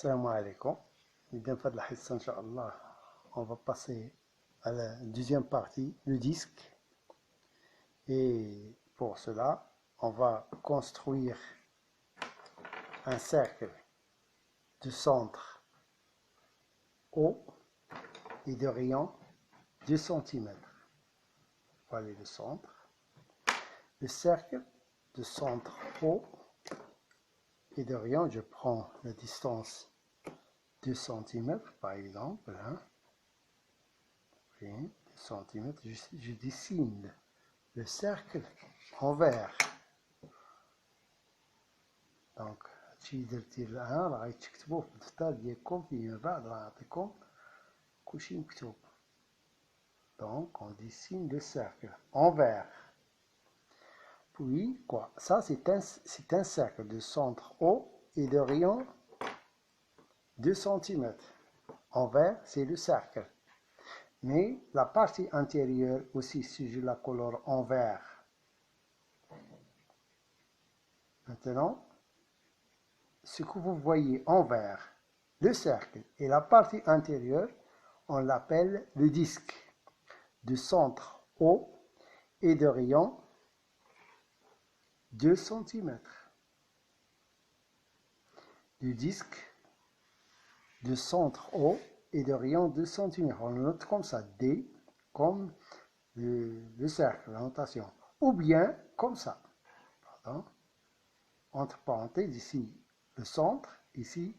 Assalamu alaikum. Inch'Allah, on va passer à la deuxième partie, le disque. Et pour cela, on va construire un cercle de centre haut et de rayon 2 cm. Voilà le centre. Le cercle de centre haut et de rayon, je prends la distance 2 cm par exemple. Hein. Oui, 2 cm, je dessine le cercle en vert. Donc, شي درتي الآن راه تكتبوه في الدفتر ديالكم فيما بعد راه نعطيكم كلشي مكتوب. Donc, on dessine le cercle en vert. Puis, quoi? Ça, c'est un cercle de centre haut et de rayon 2 cm. En vert, c'est le cercle. Mais la partie intérieure aussi, si je la colore en vert. Maintenant, ce que vous voyez en vert, le cercle et la partie intérieure, on l'appelle le disque de centre haut et de rayon 2 cm. Le disque de centre haut et de rayon 2 cm. On le note comme ça, D, comme le cercle, la notation. Ou bien comme ça. Pardon. Entre parenthèses, ici, le centre, ici.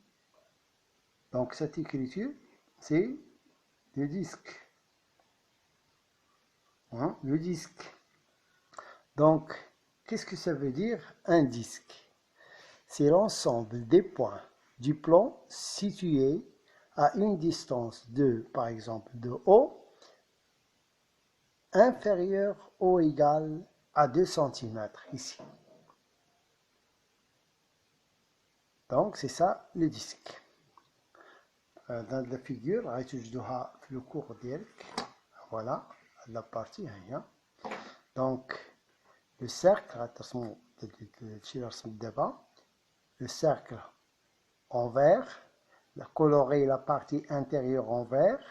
Donc, cette écriture, c'est le disque. Hein, le disque. Donc, qu'est-ce que ça veut dire un disque? C'est l'ensemble des points du plan situés à une distance de, par exemple, de haut, inférieure ou égale à 2 cm ici. Donc, c'est ça le disque. Dans la figure, le cours d'Eric. Voilà, la partie. Donc, le cercle, le cercle en vert, colorer la partie intérieure en vert.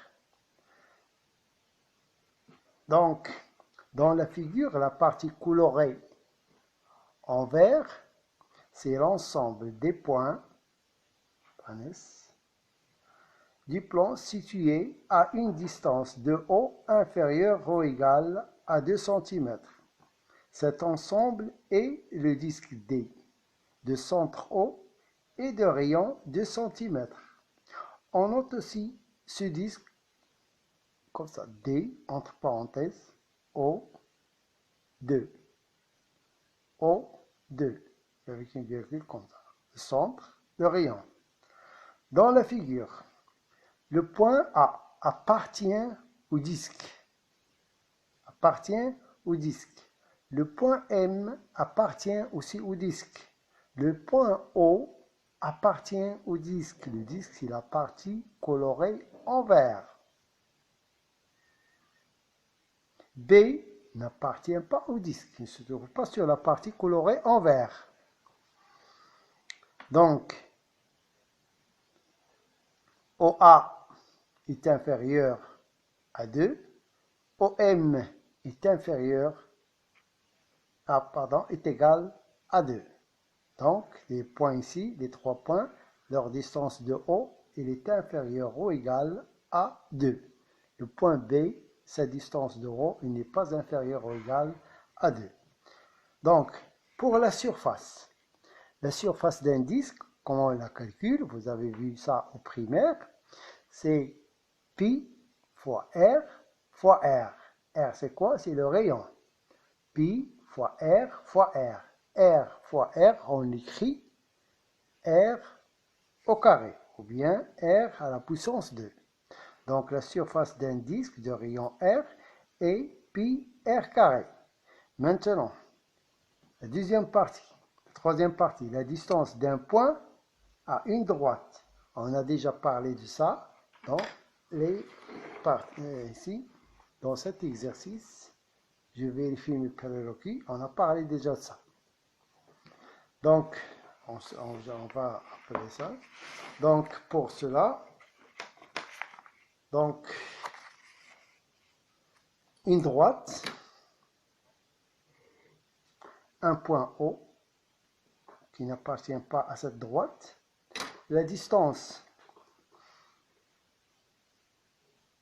Donc, dans la figure, la partie colorée en vert, c'est l'ensemble des points du plan situé à une distance de haut inférieure ou égale à 2 cm. Cet ensemble est le disque D, de centre haut et de rayon 2 cm. On note aussi ce disque comme ça, D, entre parenthèses, O2. O2, avec une virgule comme ça. Le centre, le rayon. Dans la figure, le point A appartient au disque. Appartient au disque. Le point M appartient aussi au disque. Le point O appartient au disque. Le disque, c'est la partie colorée en vert. B n'appartient pas au disque. Il ne se trouve pas sur la partie colorée en vert. Donc, OA est inférieur à 2. OM est est égal à 2. Donc, les points ici, les 3 points, leur distance de haut, il est inférieur ou égal à 2. Le point B, sa distance de haut, il n'est pas inférieur ou égal à 2. Donc, pour la surface d'un disque, comment on la calcule? Vous avez vu ça au primaire. C'est pi fois R fois R. R, c'est quoi? C'est le rayon. Pi fois R fois R. R fois R, on écrit R au carré, ou bien R à la puissance 2. Donc, la surface d'un disque de rayon R est pi R carré. Maintenant, la deuxième partie, la troisième partie, la distance d'un point à une droite. On a déjà parlé de ça dans les parties ici, dans cet exercice. Je vérifie mes prérequis. On a parlé déjà de ça. Donc, on va appeler ça. Donc, pour cela, donc, une droite, un point O, qui n'appartient pas à cette droite. La distance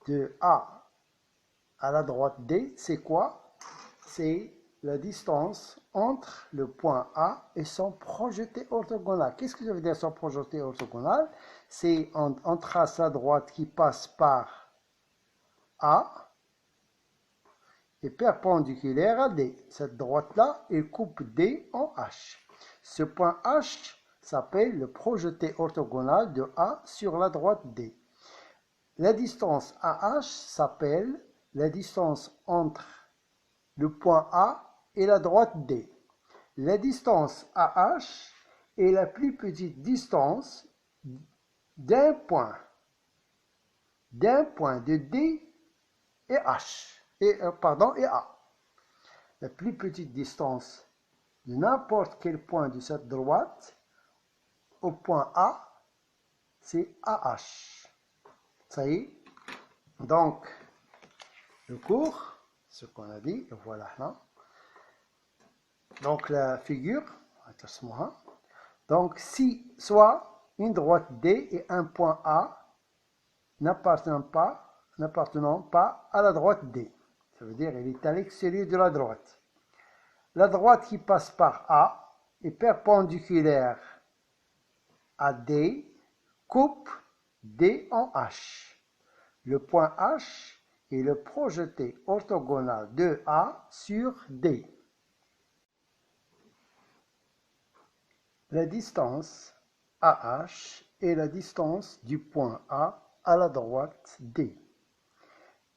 de A à la droite D, c'est quoi? C'est la distance entre le point A et son projeté orthogonal. Qu'est-ce que ça veut dire son projeté orthogonal? C'est on trace la droite qui passe par A et perpendiculaire à D. Cette droite-là, elle coupe D en H. Ce point H s'appelle le projeté orthogonal de A sur la droite D. La distance AH s'appelle la distance entre le point A et la droite D. La distance AH est la plus petite distance d'un point de D et H, et A. La plus petite distance de n'importe quel point de cette droite au point A, c'est AH. Ça y est. Donc, le cours, ce qu'on a dit, et voilà. Hein? Donc, la figure, donc, si soit une droite D et un point A n'appartenant pas à la droite D. Ça veut dire qu'elle est à l'extérieur de la droite. La droite qui passe par A est perpendiculaire à D, coupe D en H. Le point H est le projeté orthogonal de A sur D. La distance AH est la distance du point A à la droite D.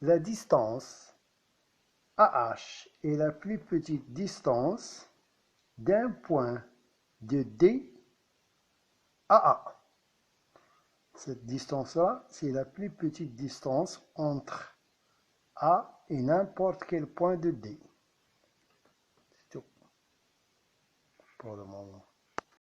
La distance AH est la plus petite distance d'un point de D à A. Cette distance-là, c'est la plus petite distance entre A et n'importe quel point de D. C'est tout pour le moment.